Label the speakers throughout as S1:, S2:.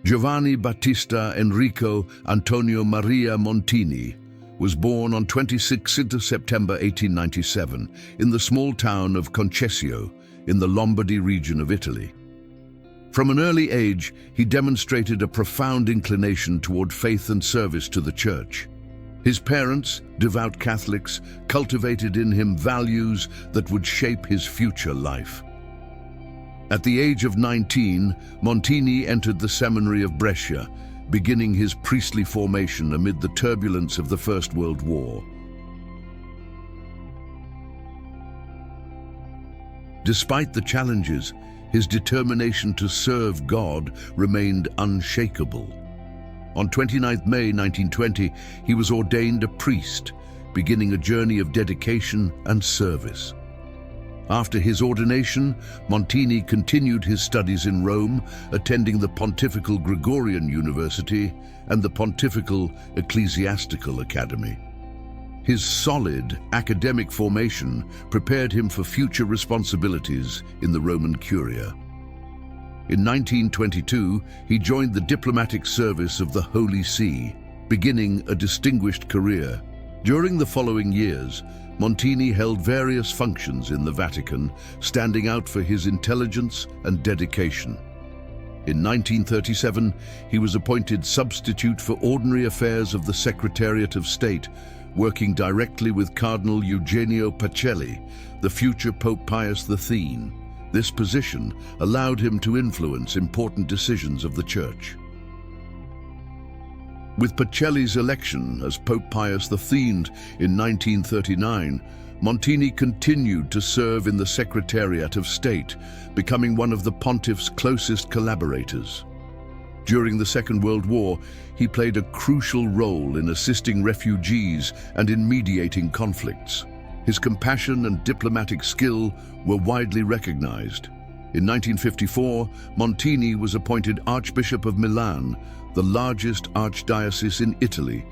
S1: Giovanni Battista Enrico Antonio Maria Montini was born on 26th September 1897 in the small town of Concesio in the Lombardy region of Italy. From an early age, he demonstrated a profound inclination toward faith and service to the Church. His parents, devout Catholics, cultivated in him values that would shape his future life. At the age of 19, Montini entered the seminary of Brescia, beginning his priestly formation amid the turbulence of the First World War. Despite the challenges, his determination to serve God remained unshakable. On 29 May 1920, he was ordained a priest, beginning a journey of dedication and service. After his ordination, Montini continued his studies in Rome, attending the Pontifical Gregorian University and the Pontifical Ecclesiastical Academy. His solid academic formation prepared him for future responsibilities in the Roman Curia. In 1922, he joined the diplomatic service of the Holy See, beginning a distinguished career. During the following years, Montini held various functions in the Vatican, standing out for his intelligence and dedication. In 1937, he was appointed substitute for ordinary affairs of the Secretariat of State, working directly with Cardinal Eugenio Pacelli, the future Pope Pius X. This position allowed him to influence important decisions of the Church. With Pacelli's election as Pope Pius X in 1939, Montini continued to serve in the Secretariat of State, becoming one of the pontiff's closest collaborators. During the Second World War, he played a crucial role in assisting refugees and in mediating conflicts. His compassion and diplomatic skill were widely recognized. In 1954, Montini was appointed Archbishop of Milan, the largest archdiocese in Italy.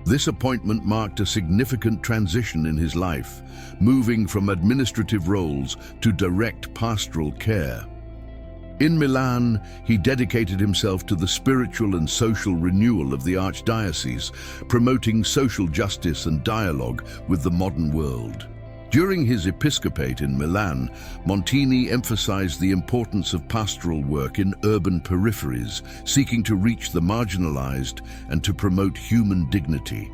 S1: This appointment marked a significant transition in his life, moving from administrative roles to direct pastoral care. In Milan, he dedicated himself to the spiritual and social renewal of the archdiocese, promoting social justice and dialogue with the modern world. During his episcopate in Milan, Montini emphasized the importance of pastoral work in urban peripheries, seeking to reach the marginalized and to promote human dignity.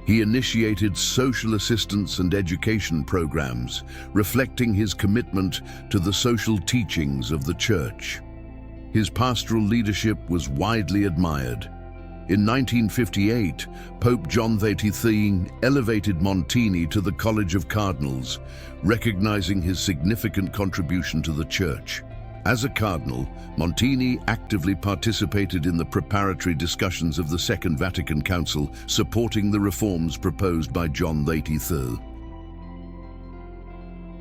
S1: He initiated social assistance and education programs, reflecting his commitment to the social teachings of the Church. His pastoral leadership was widely admired. In 1958, Pope John XXIII elevated Montini to the College of Cardinals, recognizing his significant contribution to the Church. As a cardinal, Montini actively participated in the preparatory discussions of the Second Vatican Council, supporting the reforms proposed by John XXIII.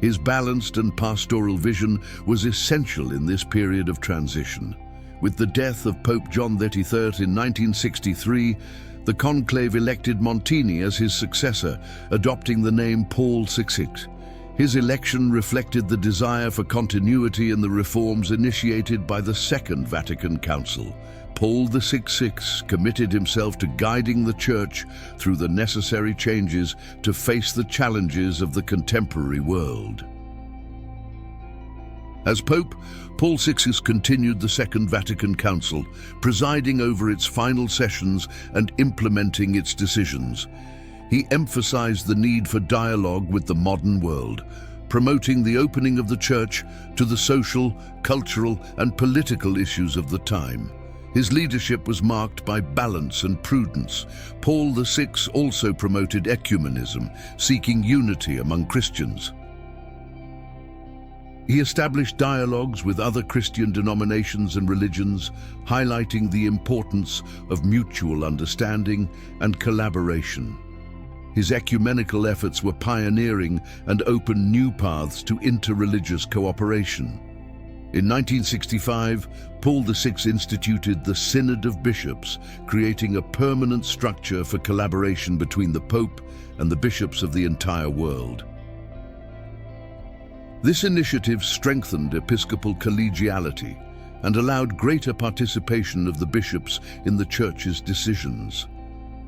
S1: His balanced and pastoral vision was essential in this period of transition. With the death of Pope John XXIII in 1963, the conclave elected Montini as his successor, adopting the name Paul VI. His election reflected the desire for continuity in the reforms initiated by the Second Vatican Council. Paul VI committed himself to guiding the Church through the necessary changes to face the challenges of the contemporary world. As Pope, Paul VI continued the Second Vatican Council, presiding over its final sessions and implementing its decisions. He emphasized the need for dialogue with the modern world, promoting the opening of the Church to the social, cultural, and political issues of the time. His leadership was marked by balance and prudence. Paul VI also promoted ecumenism, seeking unity among Christians. He established dialogues with other Christian denominations and religions, highlighting the importance of mutual understanding and collaboration. His ecumenical efforts were pioneering and opened new paths to interreligious cooperation. In 1965, Paul VI instituted the Synod of Bishops, creating a permanent structure for collaboration between the Pope and the bishops of the entire world. This initiative strengthened episcopal collegiality and allowed greater participation of the bishops in the Church's decisions.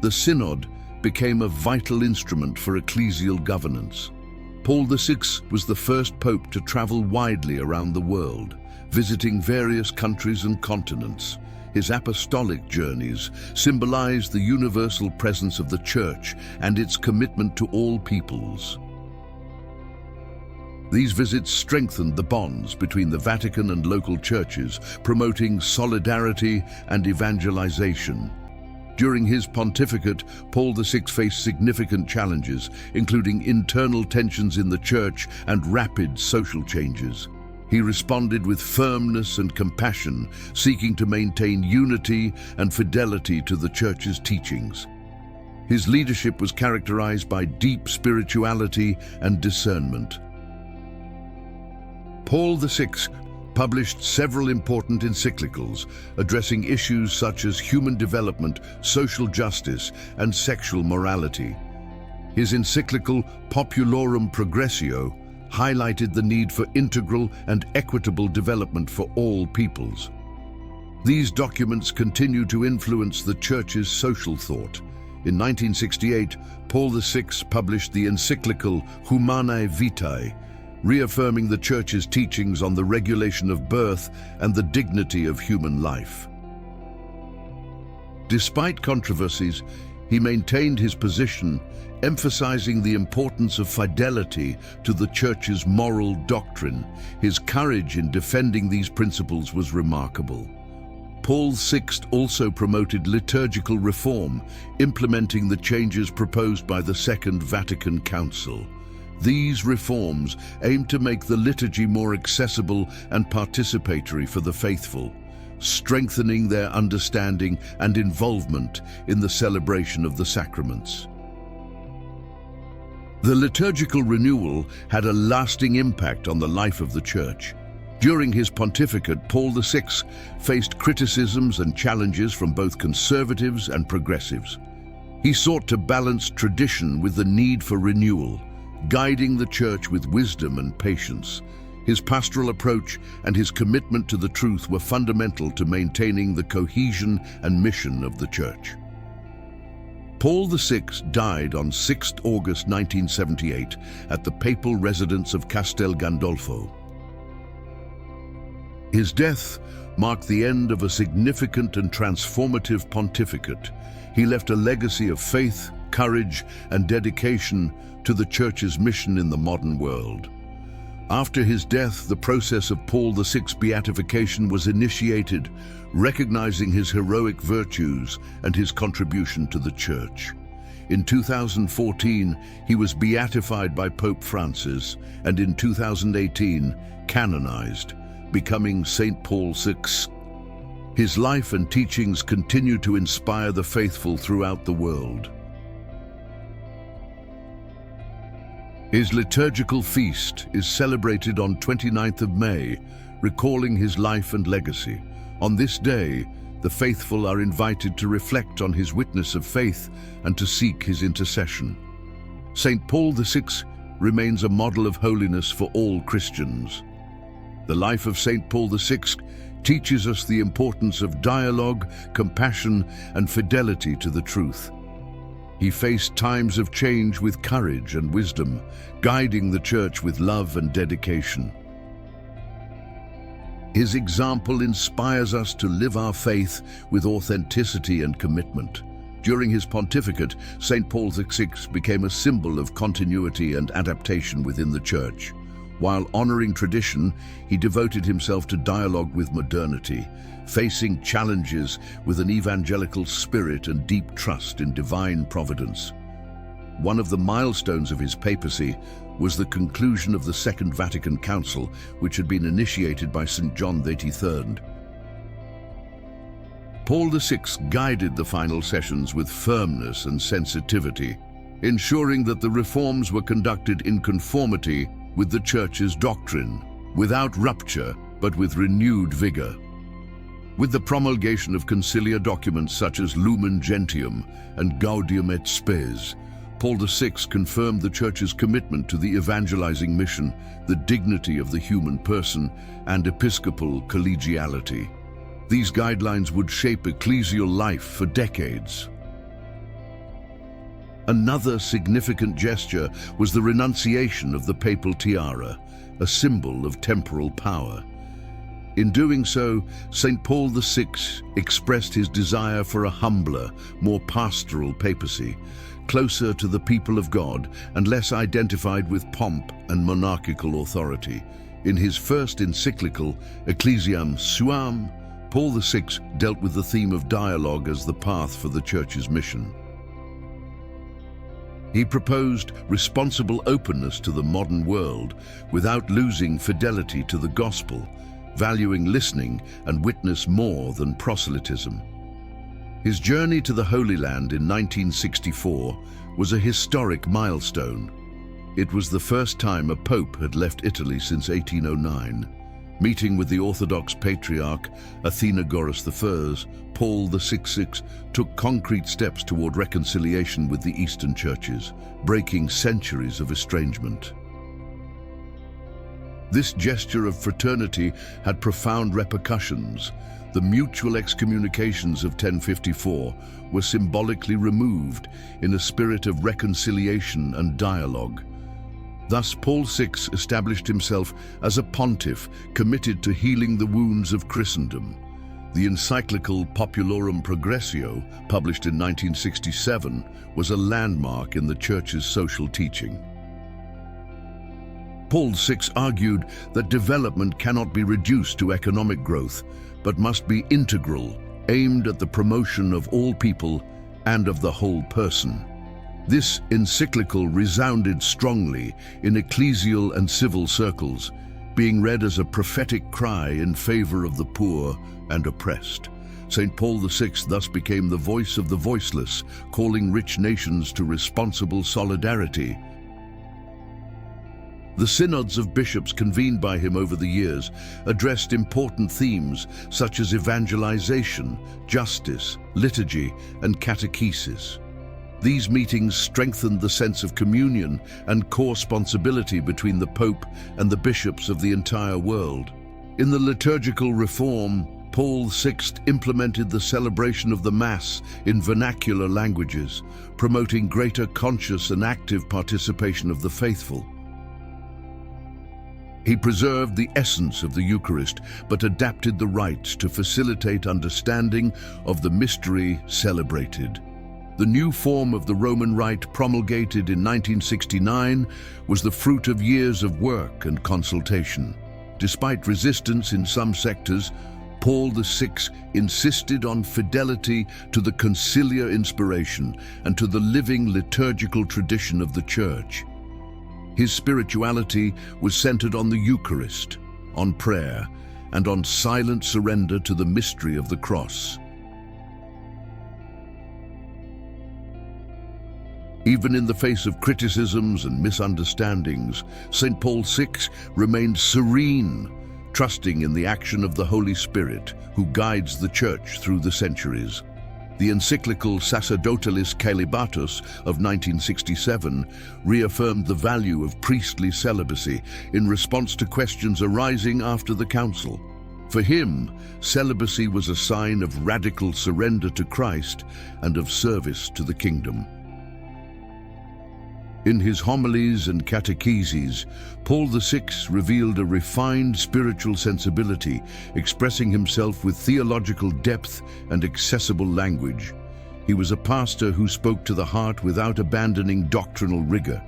S1: The Synod became a vital instrument for ecclesial governance. Paul VI was the first pope to travel widely around the world, visiting various countries and continents. His apostolic journeys symbolized the universal presence of the Church and its commitment to all peoples. These visits strengthened the bonds between the Vatican and local churches, promoting solidarity and evangelization. During his pontificate, Paul VI faced significant challenges, including internal tensions in the Church and rapid social changes. He responded with firmness and compassion, seeking to maintain unity and fidelity to the Church's teachings. His leadership was characterized by deep spirituality and discernment. Paul VI published several important encyclicals addressing issues such as human development, social justice, and sexual morality. His encyclical Populorum Progressio highlighted the need for integral and equitable development for all peoples. These documents continue to influence the Church's social thought. In 1968, Paul VI published the encyclical Humanae Vitae, reaffirming the Church's teachings on the regulation of birth and the dignity of human life. Despite controversies, he maintained his position, emphasizing the importance of fidelity to the Church's moral doctrine. His courage in defending these principles was remarkable. Paul VI also promoted liturgical reform, implementing the changes proposed by the Second Vatican Council. These reforms aim to make the liturgy more accessible and participatory for the faithful, strengthening their understanding and involvement in the celebration of the sacraments. The liturgical renewal had a lasting impact on the life of the Church. During his pontificate, Paul VI faced criticisms and challenges from both conservatives and progressives. He sought to balance tradition with the need for renewal, guiding the Church with wisdom and patience. His pastoral approach and his commitment to the truth were fundamental to maintaining the cohesion and mission of the Church. Paul VI died on 6 August 1978 at the papal residence of Castel Gandolfo. His death marked the end of a significant and transformative pontificate. He left a legacy of faith, courage, and dedication to the Church's mission in the modern world. After his death, the process of Paul VI's beatification was initiated, recognizing his heroic virtues and his contribution to the Church. In 2014, he was beatified by Pope Francis, and in 2018, canonized, becoming St. Paul VI. His life and teachings continue to inspire the faithful throughout the world. His liturgical feast is celebrated on 29th of May, recalling his life and legacy. On this day, the faithful are invited to reflect on his witness of faith and to seek his intercession. St. Paul VI remains a model of holiness for all Christians. The life of St. Paul VI teaches us the importance of dialogue, compassion, and fidelity to the truth. He faced times of change with courage and wisdom, guiding the Church with love and dedication. His example inspires us to live our faith with authenticity and commitment. During his pontificate, St. Paul VI became a symbol of continuity and adaptation within the Church. While honoring tradition, he devoted himself to dialogue with modernity, facing challenges with an evangelical spirit and deep trust in divine providence. One of the milestones of his papacy was the conclusion of the Second Vatican Council, which had been initiated by St. John XXIII. Paul VI guided the final sessions with firmness and sensitivity, ensuring that the reforms were conducted in conformity with the Church's doctrine, without rupture, but with renewed vigor. With the promulgation of conciliar documents such as Lumen Gentium and Gaudium et Spes, Paul VI confirmed the Church's commitment to the evangelizing mission, the dignity of the human person, and episcopal collegiality. These guidelines would shape ecclesial life for decades. Another significant gesture was the renunciation of the papal tiara, a symbol of temporal power. In doing so, St. Paul VI expressed his desire for a humbler, more pastoral papacy, closer to the people of God and less identified with pomp and monarchical authority. In his first encyclical, Ecclesiam Suam, Paul VI dealt with the theme of dialogue as the path for the Church's mission. He proposed responsible openness to the modern world without losing fidelity to the gospel, valuing listening and witness more than proselytism. His journey to the Holy Land in 1964 was a historic milestone. It was the first time a pope had left Italy since 1809. Meeting with the Orthodox Patriarch Athenagoras I, Paul VI took concrete steps toward reconciliation with the Eastern churches, breaking centuries of estrangement. This gesture of fraternity had profound repercussions. The mutual excommunications of 1054 were symbolically removed in a spirit of reconciliation and dialogue. Thus, Paul VI established himself as a pontiff committed to healing the wounds of Christendom. The encyclical Populorum Progressio, published in 1967, was a landmark in the Church's social teaching. Paul VI argued that development cannot be reduced to economic growth, but must be integral, aimed at the promotion of all people and of the whole person. This encyclical resounded strongly in ecclesial and civil circles, being read as a prophetic cry in favor of the poor and oppressed. St. Paul VI thus became the voice of the voiceless, calling rich nations to responsible solidarity. The synods of bishops convened by him over the years addressed important themes such as evangelization, justice, liturgy, and catechesis. These meetings strengthened the sense of communion and co-responsibility between the Pope and the bishops of the entire world. In the liturgical reform, Paul VI implemented the celebration of the Mass in vernacular languages, promoting greater conscious and active participation of the faithful. He preserved the essence of the Eucharist, but adapted the rites to facilitate understanding of the mystery celebrated. The new form of the Roman Rite, promulgated in 1969, was the fruit of years of work and consultation. Despite resistance in some sectors, Paul VI insisted on fidelity to the conciliar inspiration and to the living liturgical tradition of the Church. His spirituality was centered on the Eucharist, on prayer, and on silent surrender to the mystery of the cross. Even in the face of criticisms and misunderstandings, St. Paul VI remained serene, trusting in the action of the Holy Spirit, who guides the Church through the centuries. The encyclical Sacerdotalis Caelibatus of 1967 reaffirmed the value of priestly celibacy in response to questions arising after the Council. For him, celibacy was a sign of radical surrender to Christ and of service to the kingdom. In his homilies and catecheses, Paul VI revealed a refined spiritual sensibility, expressing himself with theological depth and accessible language. He was a pastor who spoke to the heart without abandoning doctrinal rigor.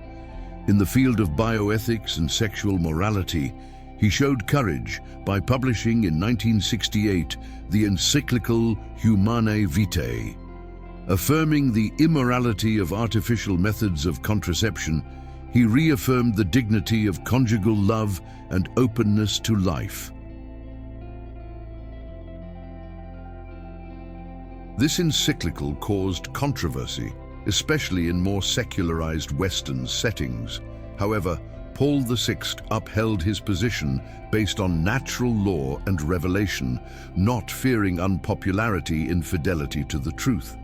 S1: In the field of bioethics and sexual morality, he showed courage by publishing in 1968 the encyclical Humanae Vitae. Affirming the immorality of artificial methods of contraception, he reaffirmed the dignity of conjugal love and openness to life. This encyclical caused controversy, especially in more secularized Western settings. However, Paul VI upheld his position based on natural law and revelation, not fearing unpopularity in fidelity to the truth.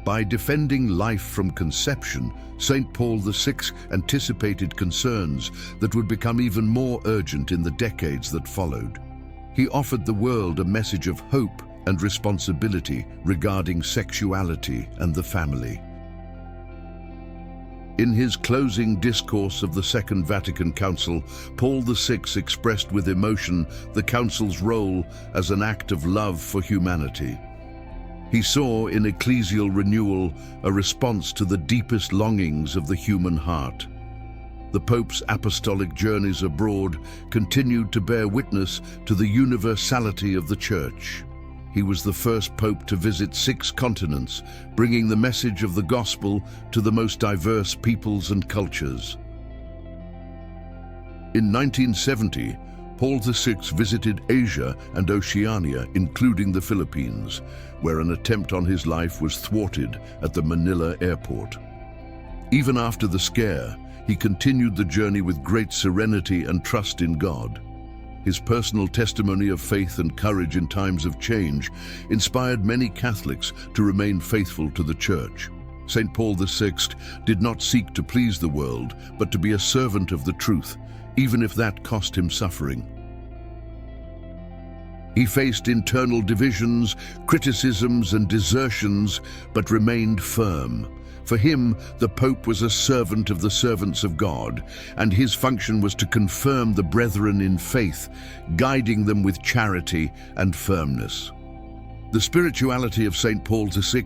S1: By defending life from conception, St. Paul VI anticipated concerns that would become even more urgent in the decades that followed. He offered the world a message of hope and responsibility regarding sexuality and the family. In his closing discourse of the Second Vatican Council, Paul VI expressed with emotion the Council's role as an act of love for humanity. He saw in ecclesial renewal a response to the deepest longings of the human heart. The Pope's apostolic journeys abroad continued to bear witness to the universality of the Church. He was the first Pope to visit 6 continents, bringing the message of the Gospel to the most diverse peoples and cultures. In 1970, Paul VI visited Asia and Oceania, including the Philippines, where an attempt on his life was thwarted at the Manila airport. Even after the scare, he continued the journey with great serenity and trust in God. His personal testimony of faith and courage in times of change inspired many Catholics to remain faithful to the Church. St. Paul VI did not seek to please the world, but to be a servant of the truth, even if that cost him suffering. He faced internal divisions, criticisms, and desertions, but remained firm. For him, the Pope was a servant of the servants of God, and his function was to confirm the brethren in faith, guiding them with charity and firmness. The spirituality of St. Paul VI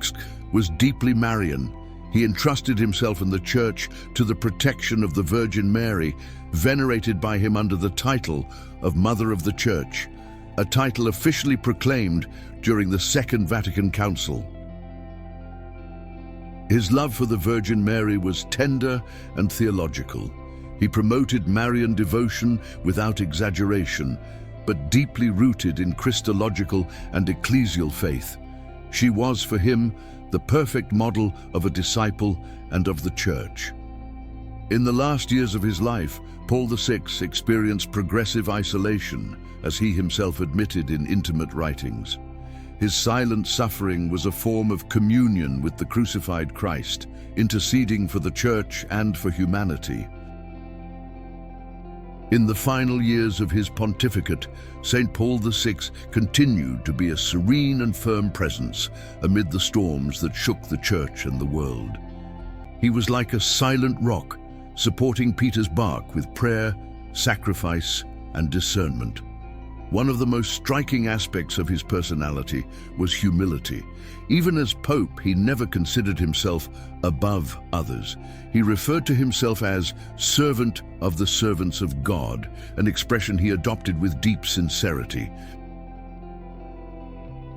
S1: was deeply Marian. He entrusted himself and the Church to the protection of the Virgin Mary, venerated by him under the title of Mother of the Church, a title officially proclaimed during the Second Vatican Council. His love for the Virgin Mary was tender and theological. He promoted Marian devotion without exaggeration, but deeply rooted in Christological and ecclesial faith. She was, for him, the perfect model of a disciple and of the Church. In the last years of his life, Paul VI experienced progressive isolation, as he himself admitted in intimate writings. His silent suffering was a form of communion with the crucified Christ, interceding for the Church and for humanity. In the final years of his pontificate, St. Paul VI continued to be a serene and firm presence amid the storms that shook the Church and the world. He was like a silent rock, supporting Peter's bark with prayer, sacrifice, and discernment. One of the most striking aspects of his personality was humility. Even as Pope, he never considered himself above others. He referred to himself as servant of the servants of God, an expression he adopted with deep sincerity.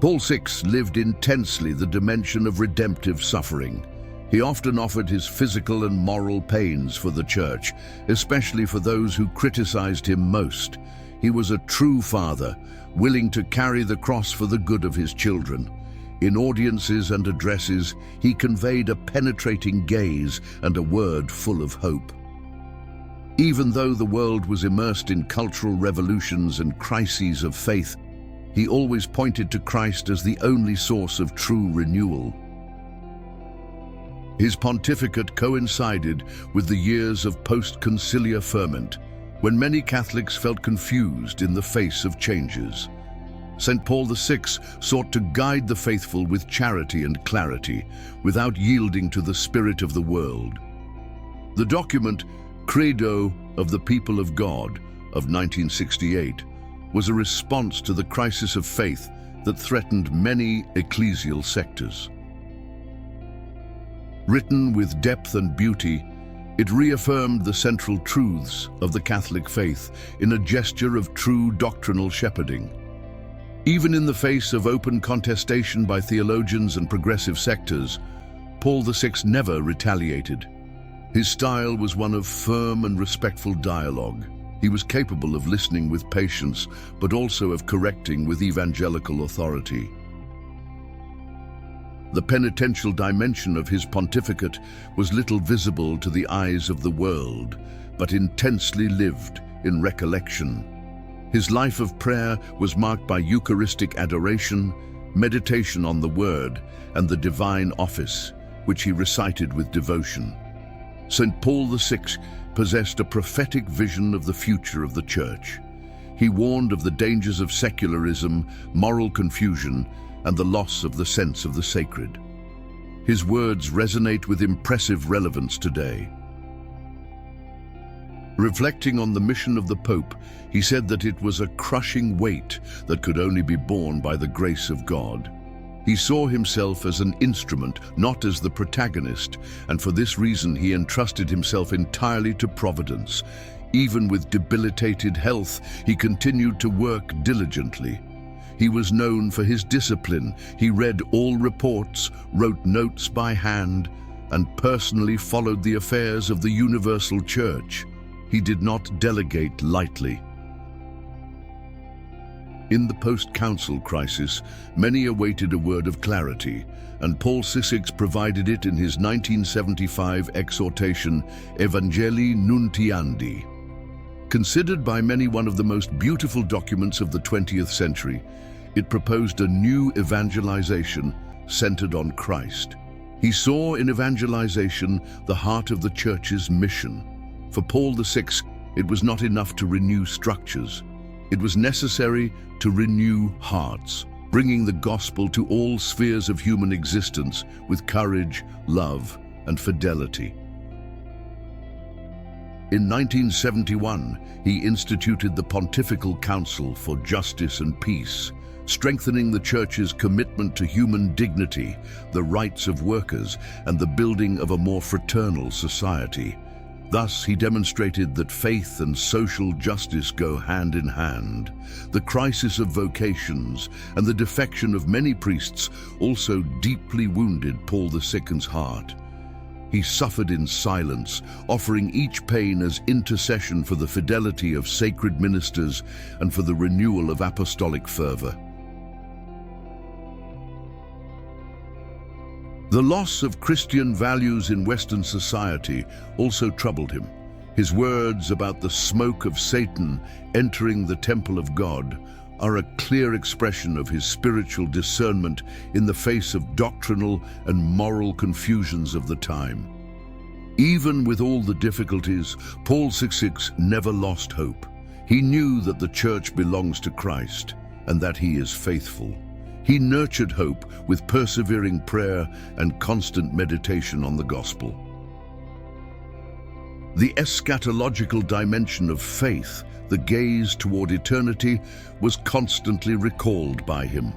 S1: Paul VI lived intensely the dimension of redemptive suffering. He often offered his physical and moral pains for the Church, especially for those who criticized him most. He was a true father, willing to carry the cross for the good of his children. In audiences and addresses, he conveyed a penetrating gaze and a word full of hope. Even though the world was immersed in cultural revolutions and crises of faith, he always pointed to Christ as the only source of true renewal. His pontificate coincided with the years of post-conciliar ferment, when many Catholics felt confused in the face of changes. St. Paul VI sought to guide the faithful with charity and clarity, without yielding to the spirit of the world. The document, Credo of the People of God, of 1968, was a response to the crisis of faith that threatened many ecclesial sectors. Written with depth and beauty, it reaffirmed the central truths of the Catholic faith in a gesture of true doctrinal shepherding. Even in the face of open contestation by theologians and progressive sectors, Paul VI never retaliated. His style was one of firm and respectful dialogue. He was capable of listening with patience, but also of correcting with evangelical authority. The penitential dimension of his pontificate was little visible to the eyes of the world, but intensely lived in recollection. His life of prayer was marked by Eucharistic adoration, meditation on the Word, and the divine office, which he recited with devotion. St. Paul VI possessed a prophetic vision of the future of the Church. He warned of the dangers of secularism, moral confusion, and the loss of the sense of the sacred. His words resonate with impressive relevance today. Reflecting on the mission of the Pope, he said that it was a crushing weight that could only be borne by the grace of God. He saw himself as an instrument, not as the protagonist, and for this reason he entrusted himself entirely to Providence. Even with debilitated health, he continued to work diligently. He was known for his discipline. He read all reports, wrote notes by hand, and personally followed the affairs of the Universal Church. He did not delegate lightly. In the post-council crisis, many awaited a word of clarity, and Paul VI provided it in his 1975 exhortation, Evangelii Nuntiandi. Considered by many one of the most beautiful documents of the 20th century, it proposed a new evangelization centered on Christ. He saw in evangelization the heart of the Church's mission. For Paul VI, it was not enough to renew structures. It was necessary to renew hearts, bringing the gospel to all spheres of human existence with courage, love, and fidelity. In 1971, he instituted the Pontifical Council for Justice and Peace, strengthening the Church's commitment to human dignity, the rights of workers, and the building of a more fraternal society. Thus, he demonstrated that faith and social justice go hand in hand. The crisis of vocations and the defection of many priests also deeply wounded Paul VI's heart. He suffered in silence, offering each pain as intercession for the fidelity of sacred ministers and for the renewal of apostolic fervor. The loss of Christian values in Western society also troubled him. His words about the smoke of Satan entering the temple of God are a clear expression of his spiritual discernment in the face of doctrinal and moral confusions of the time. Even with all the difficulties, Paul VI never lost hope. He knew that the Church belongs to Christ and that he is faithful. He nurtured hope with persevering prayer and constant meditation on the gospel. The eschatological dimension of faith, the gaze toward eternity, was constantly recalled by him.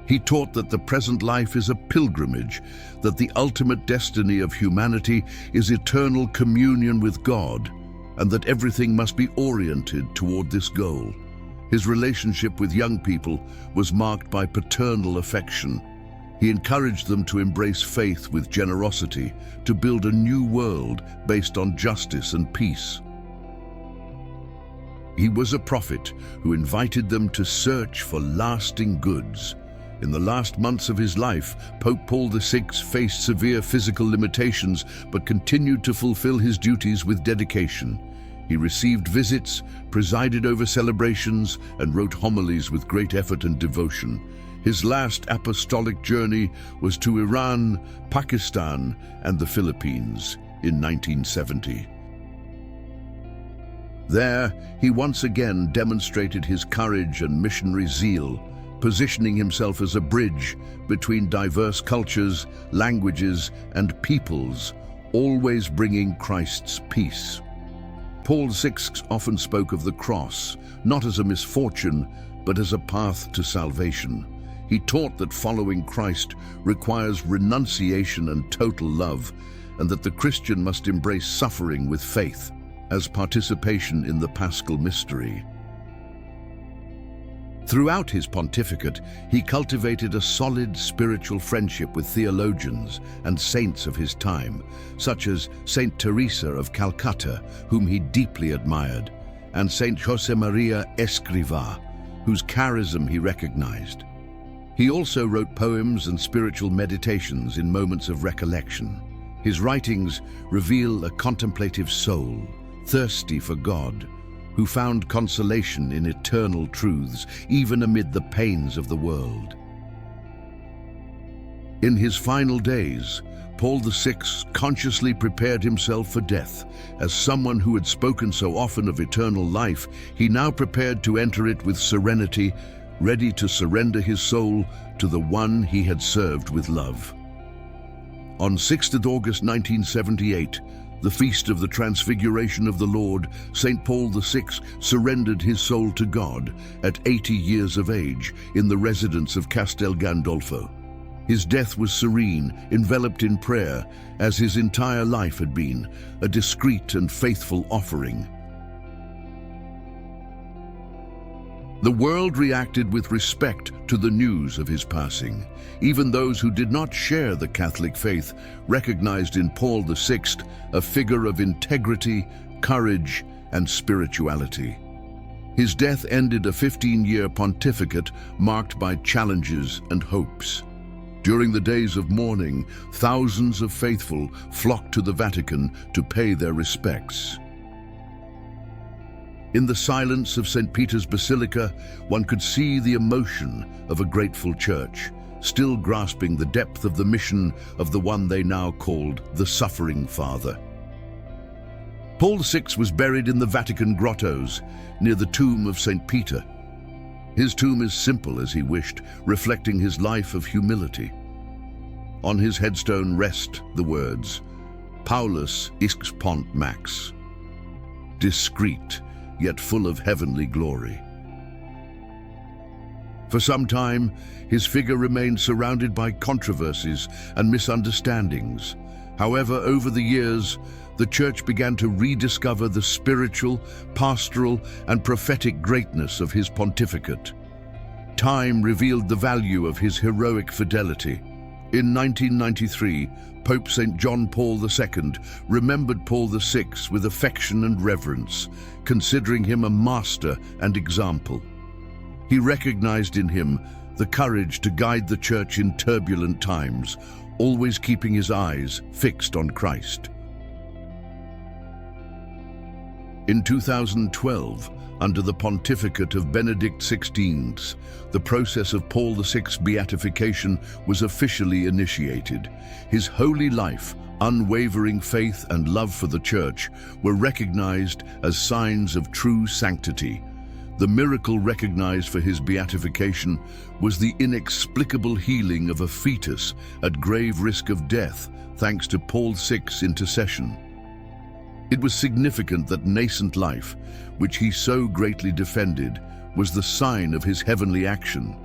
S1: He taught that the present life is a pilgrimage, that the ultimate destiny of humanity is eternal communion with God, and that everything must be oriented toward this goal. His relationship with young people was marked by paternal affection. He encouraged them to embrace faith with generosity, to build a new world based on justice and peace. He was a prophet who invited them to search for lasting goods. In the last months of his life, Pope Paul VI faced severe physical limitations but continued to fulfill his duties with dedication. He received visits, presided over celebrations, and wrote homilies with great effort and devotion. His last apostolic journey was to Iran, Pakistan, and the Philippines in 1970. There, he once again demonstrated his courage and missionary zeal, positioning himself as a bridge between diverse cultures, languages, and peoples, always bringing Christ's peace. Paul VI often spoke of the cross, not as a misfortune, but as a path to salvation. He taught that following Christ requires renunciation and total love, and that the Christian must embrace suffering with faith as participation in the Paschal mystery. Throughout his pontificate, he cultivated a solid spiritual friendship with theologians and saints of his time, such as Saint Teresa of Calcutta, whom he deeply admired, and Saint Josemaria Escrivá, whose charism he recognized. He also wrote poems and spiritual meditations in moments of recollection. His writings reveal a contemplative soul, thirsty for God, who found consolation in eternal truths, even amid the pains of the world. In his final days, Paul VI consciously prepared himself for death. As someone who had spoken so often of eternal life, he now prepared to enter it with serenity, ready to surrender his soul to the one he had served with love. On 6th August 1978, the feast of the Transfiguration of the Lord, St. Paul VI surrendered his soul to God at 80 years of age in the residence of Castel Gandolfo. His death was serene, enveloped in prayer, as his entire life had been, a discreet and faithful offering. The world reacted with respect to the news of his passing. Even those who did not share the Catholic faith recognized in Paul VI a figure of integrity, courage, and spirituality. His death ended a 15-year pontificate marked by challenges and hopes. During the days of mourning, thousands of faithful flocked to the Vatican to pay their respects. In the silence of St. Peter's Basilica, one could see the emotion of a grateful church, still grasping the depth of the mission of the one they now called the Suffering Father. Paul VI was buried in the Vatican grottos, near the tomb of St. Peter. His tomb is simple as he wished, reflecting his life of humility. On his headstone rest the words, Paulus Ixpont Max, discreet, yet full of heavenly glory. For some time, his figure remained surrounded by controversies and misunderstandings. However, over the years, the Church began to rediscover the spiritual, pastoral, and prophetic greatness of his pontificate. Time revealed the value of his heroic fidelity. In 1993, Pope St. John Paul II remembered Paul VI with affection and reverence, considering him a master and example. He recognized in him the courage to guide the Church in turbulent times, always keeping his eyes fixed on Christ. In 2012, under the pontificate of Benedict XVI, the process of Paul VI's beatification was officially initiated. His holy life, unwavering faith, and love for the Church were recognized as signs of true sanctity. The miracle recognized for his beatification was the inexplicable healing of a fetus at grave risk of death, thanks to Paul VI's intercession. It was significant that nascent life, which he so greatly defended, was the sign of his heavenly action.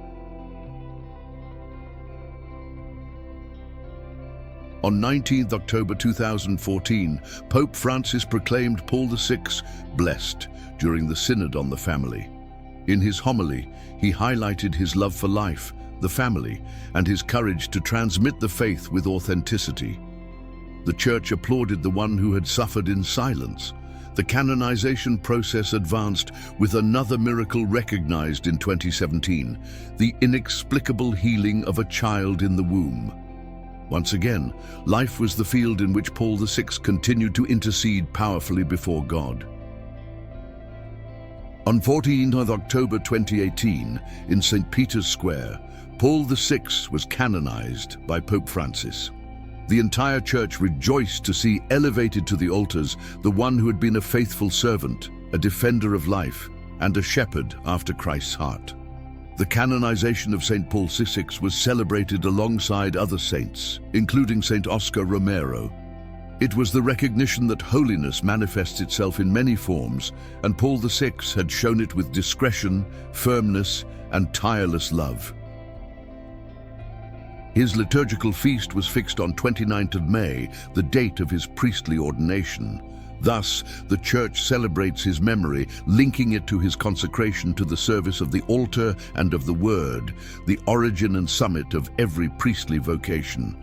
S1: On 19 October 2014, Pope Francis proclaimed Paul VI blessed during the Synod on the Family. In his homily, he highlighted his love for life, the family, and his courage to transmit the faith with authenticity. The Church applauded the one who had suffered in silence. The canonization process advanced with another miracle recognized in 2017, the inexplicable healing of a child in the womb. Once again, life was the field in which Paul VI continued to intercede powerfully before God. On 14th October 2018, in St. Peter's Square, Paul VI was canonized by Pope Francis. The entire Church rejoiced to see elevated to the altars the one who had been a faithful servant, a defender of life, and a shepherd after Christ's heart. The canonization of St. Paul VI was celebrated alongside other saints, including St. Oscar Romero. It was the recognition that holiness manifests itself in many forms, and Paul VI had shown it with discretion, firmness, and tireless love. His liturgical feast was fixed on 29th of May, the date of his priestly ordination. Thus, the Church celebrates his memory, linking it to his consecration to the service of the altar and of the Word, the origin and summit of every priestly vocation.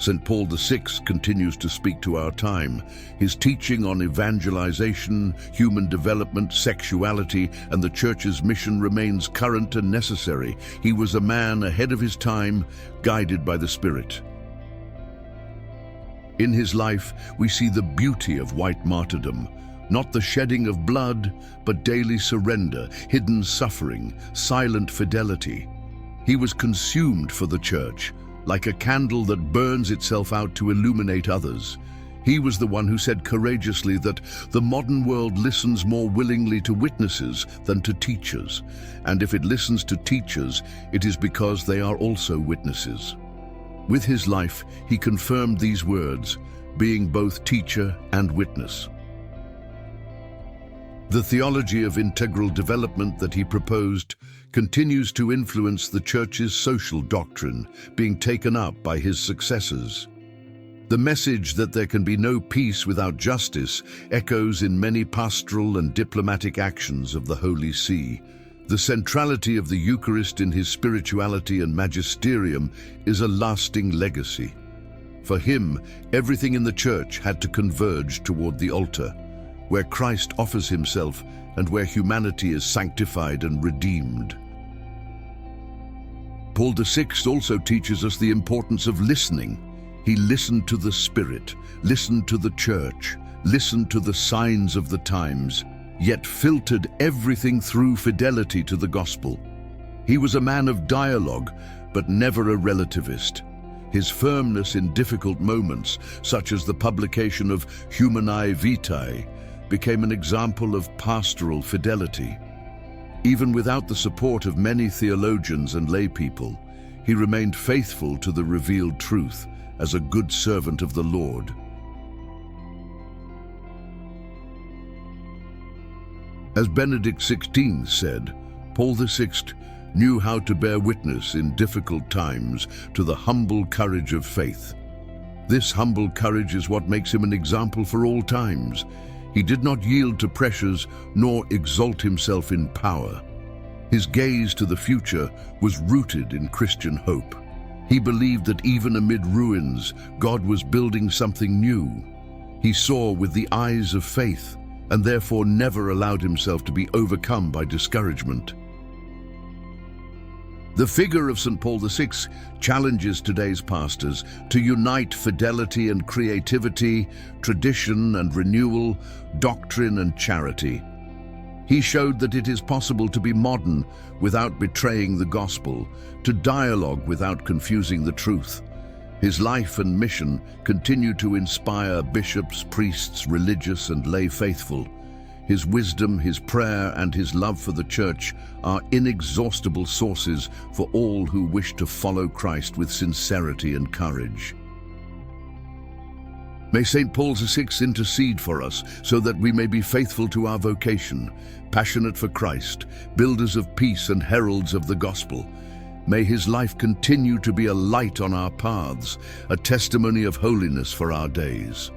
S1: St. Paul VI continues to speak to our time. His teaching on evangelization, human development, sexuality, and the Church's mission remains current and necessary. He was a man ahead of his time, guided by the Spirit. In his life, we see the beauty of white martyrdom, not the shedding of blood, but daily surrender, hidden suffering, silent fidelity. He was consumed for the Church, like a candle that burns itself out to illuminate others. He was the one who said courageously that the modern world listens more willingly to witnesses than to teachers, and if it listens to teachers, it is because they are also witnesses. With his life, he confirmed these words, being both teacher and witness. The theology of integral development that he proposed continues to influence the Church's social doctrine, being taken up by his successors. The message that there can be no peace without justice echoes in many pastoral and diplomatic actions of the Holy See. The centrality of the Eucharist in his spirituality and magisterium is a lasting legacy. For him, everything in the Church had to converge toward the altar, where Christ offers himself and where humanity is sanctified and redeemed. Paul VI also teaches us the importance of listening. He listened to the Spirit, listened to the Church, listened to the signs of the times, yet filtered everything through fidelity to the gospel. He was a man of dialogue, but never a relativist. His firmness in difficult moments, such as the publication of Humanae Vitae, became an example of pastoral fidelity. Even without the support of many theologians and laypeople, he remained faithful to the revealed truth as a good servant of the Lord. As Benedict XVI said, Paul VI knew how to bear witness in difficult times to the humble courage of faith. This humble courage is what makes him an example for all times. He did not yield to pressures nor exalt himself in power. His gaze to the future was rooted in Christian hope. He believed that even amid ruins, God was building something new. He saw with the eyes of faith and therefore never allowed himself to be overcome by discouragement. The figure of St. Paul VI challenges today's pastors to unite fidelity and creativity, tradition and renewal, doctrine and charity. He showed that it is possible to be modern without betraying the gospel, to dialogue without confusing the truth. His life and mission continue to inspire bishops, priests, religious and lay faithful. His wisdom, his prayer, and his love for the Church are inexhaustible sources for all who wish to follow Christ with sincerity and courage. May St. Paul VI intercede for us so that we may be faithful to our vocation, passionate for Christ, builders of peace and heralds of the gospel. May his life continue to be a light on our paths, a testimony of holiness for our days.